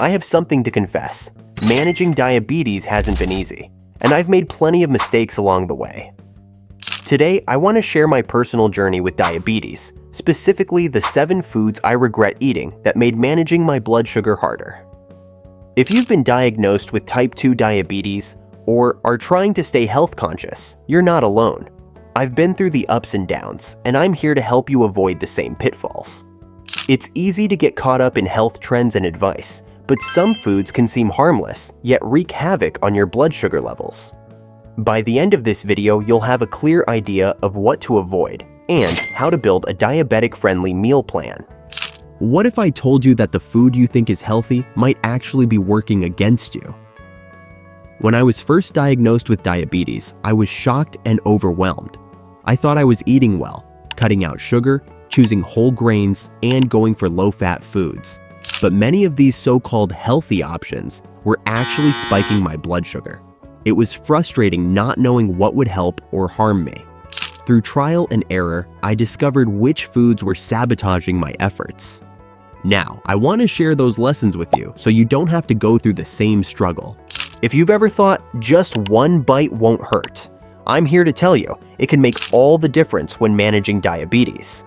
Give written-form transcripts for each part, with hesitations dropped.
I have something to confess. Managing diabetes hasn't been easy, and I've made plenty of mistakes along the way. Today, I want to share my personal journey with diabetes, specifically the 7 foods I regret eating that made managing my blood sugar harder. If you've been diagnosed with type 2 diabetes or are trying to stay health conscious, you're not alone. I've been through the ups and downs, and I'm here to help you avoid the same pitfalls. It's easy to get caught up in health trends and advice, but some foods can seem harmless, yet wreak havoc on your blood sugar levels. By the end of this video, you'll have a clear idea of what to avoid and how to build a diabetic-friendly meal plan. What if I told you that the food you think is healthy might actually be working against you? When I was first diagnosed with diabetes, I was shocked and overwhelmed. I thought I was eating well, cutting out sugar, choosing whole grains, and going for low-fat foods. But many of these so-called healthy options were actually spiking my blood sugar. It was frustrating not knowing what would help or harm me. Through trial and error, I discovered which foods were sabotaging my efforts. Now, I want to share those lessons with you so you don't have to go through the same struggle. If you've ever thought just one bite won't hurt, I'm here to tell you it can make all the difference when managing diabetes.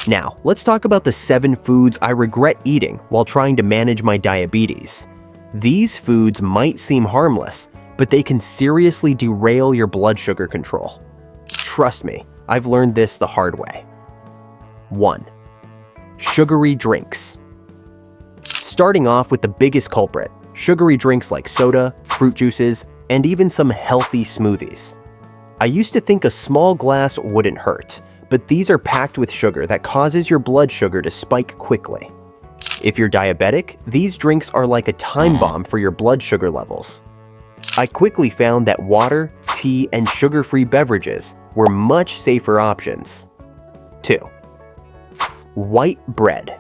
Now, let's talk about the 7 foods I regret eating while trying to manage my diabetes. These foods might seem harmless, but they can seriously derail your blood sugar control. Trust me, I've learned this the hard way. 1. Sugary drinks. Starting off with the biggest culprit, sugary drinks like soda, fruit juices, and even some healthy smoothies. I used to think a small glass wouldn't hurt, but these are packed with sugar that causes your blood sugar to spike quickly. If you're diabetic, these drinks are like a time bomb for your blood sugar levels. I quickly found that water, tea, and sugar-free beverages were much safer options. 2. White bread.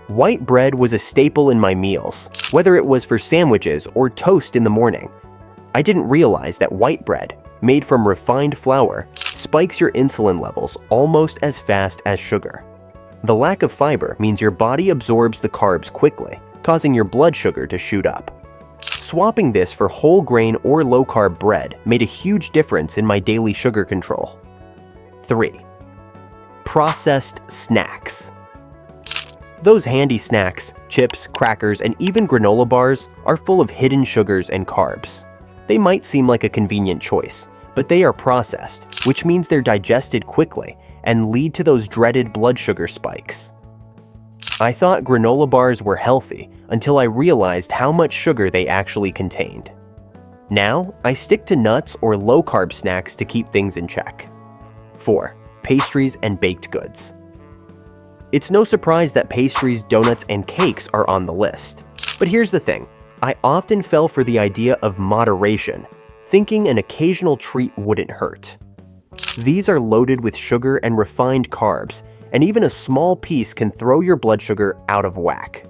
White bread was a staple in my meals, whether it was for sandwiches or toast in the morning. I didn't realize that white bread, made from refined flour, spikes your insulin levels almost as fast as sugar. The lack of fiber means your body absorbs the carbs quickly, causing your blood sugar to shoot up. Swapping this for whole grain or low-carb bread made a huge difference in my daily sugar control. 3. Processed snacks. Those handy snacks, chips, crackers, and even granola bars are full of hidden sugars and carbs. They might seem like a convenient choice, but they are processed, which means they're digested quickly and lead to those dreaded blood sugar spikes. I thought granola bars were healthy until I realized how much sugar they actually contained. Now, I stick to nuts or low-carb snacks to keep things in check. 4. Pastries and baked goods. It's no surprise that pastries, donuts, and cakes are on the list. But here's the thing, I often fell for the idea of moderation, thinking an occasional treat wouldn't hurt. These are loaded with sugar and refined carbs, and even a small piece can throw your blood sugar out of whack.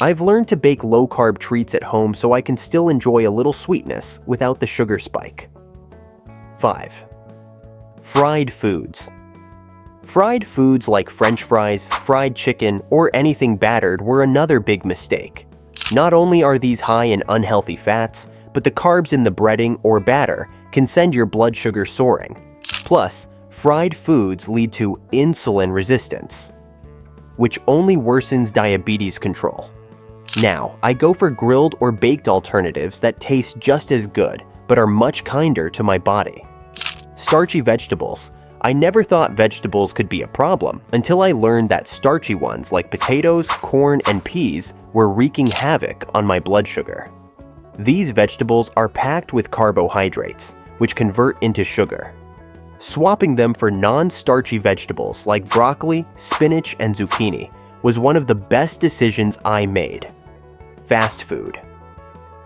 I've learned to bake low-carb treats at home so I can still enjoy a little sweetness without the sugar spike. 5. Fried foods. Fried foods like French fries, fried chicken, or anything battered were another big mistake. Not only are these high in unhealthy fats, but the carbs in the breading or batter can send your blood sugar soaring. Plus, fried foods lead to insulin resistance, which only worsens diabetes control. Now, I go for grilled or baked alternatives that taste just as good, but are much kinder to my body. Starchy vegetables. I never thought vegetables could be a problem until I learned that starchy ones like potatoes, corn, and peas were wreaking havoc on my blood sugar. These vegetables are packed with carbohydrates, which convert into sugar. Swapping them for non-starchy vegetables like broccoli, spinach, and zucchini was one of the best decisions I made. Fast food.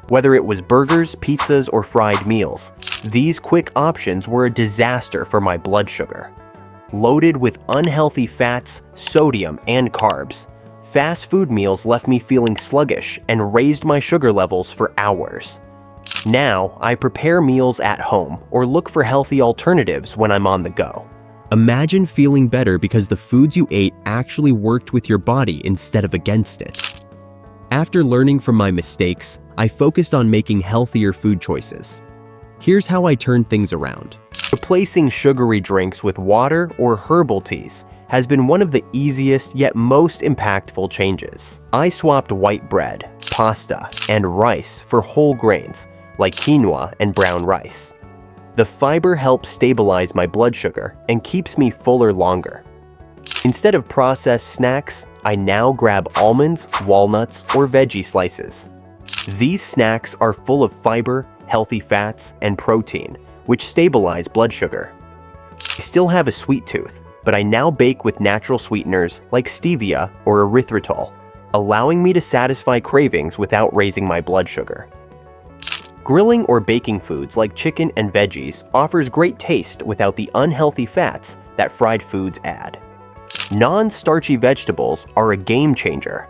Whether it was burgers, pizzas, or fried meals, these quick options were a disaster for my blood sugar. Loaded with unhealthy fats, sodium, and carbs, fast food meals left me feeling sluggish and raised my sugar levels for hours. Now, I prepare meals at home or look for healthy alternatives when I'm on the go. Imagine feeling better because the foods you ate actually worked with your body instead of against it. After learning from my mistakes, I focused on making healthier food choices. Here's how I turned things around. Replacing sugary drinks with water or herbal teas has been one of the easiest yet most impactful changes. I swapped white bread, pasta, and rice for whole grains like quinoa and brown rice. The fiber helps stabilize my blood sugar and keeps me fuller longer. Instead of processed snacks, I now grab almonds, walnuts, or veggie slices. These snacks are full of fiber, healthy fats, and protein, which stabilize blood sugar. I still have a sweet tooth, but I now bake with natural sweeteners like stevia or erythritol, allowing me to satisfy cravings without raising my blood sugar. Grilling or baking foods like chicken and veggies offers great taste without the unhealthy fats that fried foods add. Non-starchy vegetables are a game changer.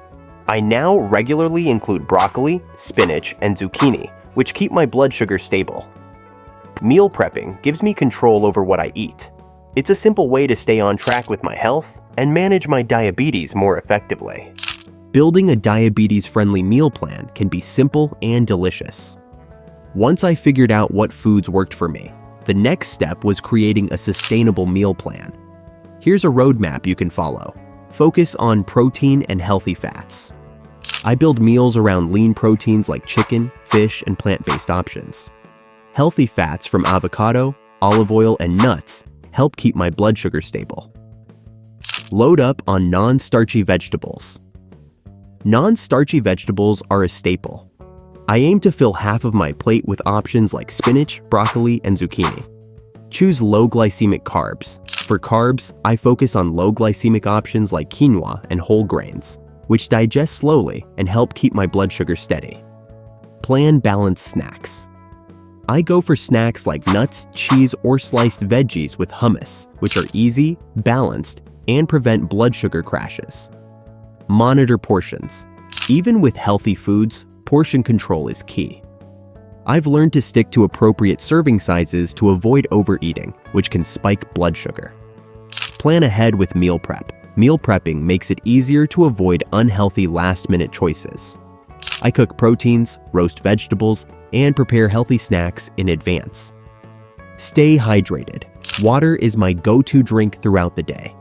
I now regularly include broccoli, spinach, and zucchini, which keep my blood sugar stable. Meal prepping gives me control over what I eat. It's a simple way to stay on track with my health and manage my diabetes more effectively. Building a diabetes-friendly meal plan can be simple and delicious. Once I figured out what foods worked for me, the next step was creating a sustainable meal plan. Here's a roadmap you can follow. Focus on protein and healthy fats. I build meals around lean proteins like chicken, fish, and plant-based options. Healthy fats from avocado, olive oil, and nuts help keep my blood sugar stable. Load up on non-starchy vegetables. Non-starchy vegetables are a staple. I aim to fill half of my plate with options like spinach, broccoli, and zucchini. Choose low glycemic carbs. For carbs, I focus on low glycemic options like quinoa and whole grains, which digest slowly and help keep my blood sugar steady. Plan balanced snacks. I go for snacks like nuts, cheese, or sliced veggies with hummus, which are easy, balanced, and prevent blood sugar crashes. Monitor portions. Even with healthy foods, portion control is key. I've learned to stick to appropriate serving sizes to avoid overeating, which can spike blood sugar. Plan ahead with meal prep. Meal prepping makes it easier to avoid unhealthy last-minute choices. I cook proteins, roast vegetables, and prepare healthy snacks in advance. Stay hydrated. Water is my go-to drink throughout the day.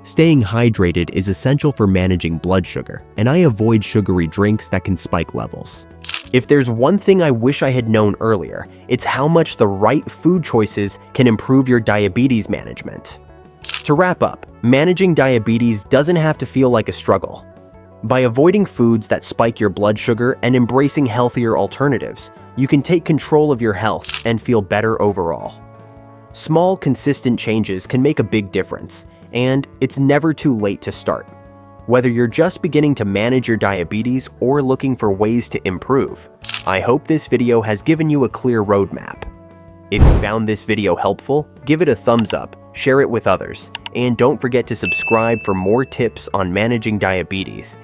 Staying hydrated is essential for managing blood sugar, and I avoid sugary drinks that can spike levels. If there's one thing I wish I had known earlier, it's how much the right food choices can improve your diabetes management. To wrap up, managing diabetes doesn't have to feel like a struggle. By avoiding foods that spike your blood sugar and embracing healthier alternatives, you can take control of your health and feel better overall. Small, consistent changes can make a big difference, and it's never too late to start. Whether you're just beginning to manage your diabetes or looking for ways to improve, I hope this video has given you a clear roadmap. If you found this video helpful, give it a thumbs up, share it with others, and don't forget to subscribe for more tips on managing diabetes